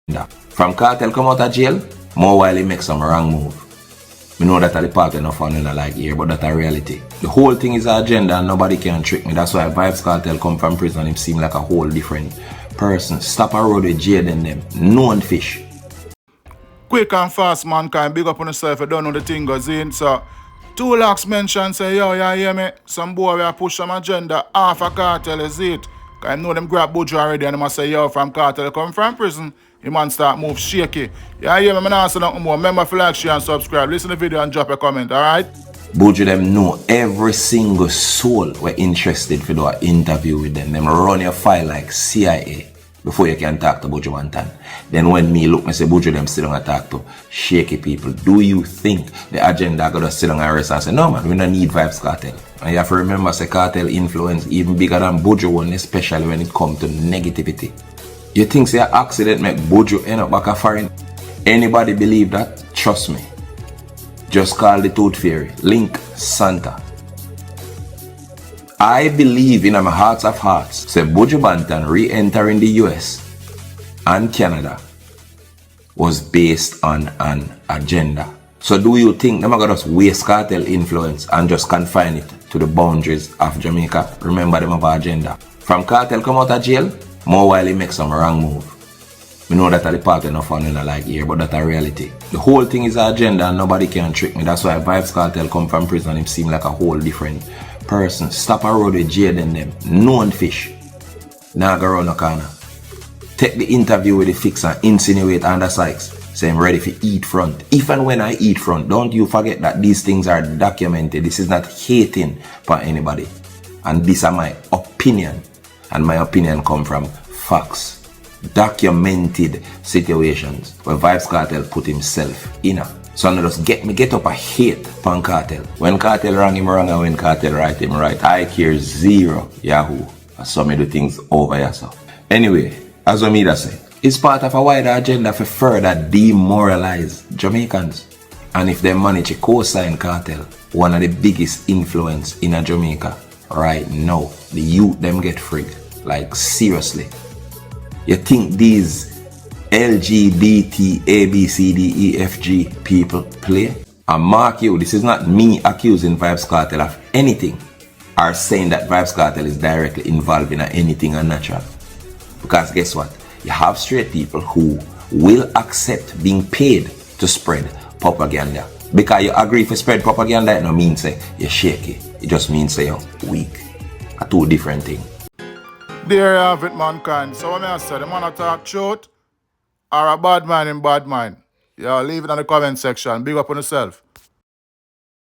From Kartel come out of jail, more while he make some wrong move. We know that the part enough fun in like here, but that's a reality. The whole thing is an agenda and nobody can trick me. That's why Vybz Kartel come from prison, him seem like a whole different person. Stop a road with Jaden them. Known fish. Quick and fast, mankind. Big up on yourself. You don't know the thing goes in. So, TU LOCS mention say, yo, you hear me? Some boy will push some agenda. Half a Kartel is it. Because I know them grab Buju already and they must say, yo, from Kartel come from prison. The man start move shaky. You hear me? I'm not saying nothing more. Remember to like, share and subscribe. Listen to the video and drop a comment, alright? Buju them know every single soul we're interested to do an interview with them. Them run your file like CIA before you can talk to Buju Banton. Then when me look, me say Buju them still don't talk to shaky people. Do you think the agenda gonna sit on arrest and say, no man, we don't need Vybz Kartel. And you have to remember say Kartel influence even bigger than Buju one, especially when it comes to negativity. You think say an accident make Buju end up back a foreign? Anybody believe that? Trust me. Just call the Tooth Fairy. Link Santa. I believe in my heart of hearts, say Buju Banton re-entering the US and Canada was based on an agenda. So do you think them are gonna just waste Kartel influence and just confine it to the boundaries of Jamaica? Remember them have an agenda. From Kartel come out of jail, more while he make some wrong move. We know that the part enough fun in like here, but that's a reality. The whole thing is an agenda and nobody can trick me. That's why Vybz Kartel come from prison, him seem like a whole different person. Stop a road with Jaden them. Known fish. Now go around the corner. Take the interview with the fix and insinuate under Sykes. Say I'm ready for eat front. If and when I eat front, don't you forget that these things are documented. This is not hating for anybody. And these are my opinion. And my opinion come from facts. Documented situations where Vybz Kartel put himself in. So now just get up a hate upon Kartel. When Kartel wrong him wrong and when Kartel right him right. I care zero. Yahoo. I saw me do things over yourself. Anyway, as Omida say, it's part of a wider agenda for further demoralize Jamaicans. And if they manage to co-sign Kartel, one of the biggest influence in a Jamaica right now, the youth them get freaked. Like seriously. You think these LGBT, ABCDEFG people play? And mark you, this is not me accusing Vybz Kartel of anything or saying that Vybz Kartel is directly involved in anything unnatural. Because guess what? You have straight people who will accept being paid to spread propaganda. Because you agree to spread propaganda, it don't mean say you're shaky. It just means say you're weak. A two different things. There you have it, mankind. So when I say the man talk truth or a bad man in bad mind, yeah, leave it in the comment section. Big up on yourself.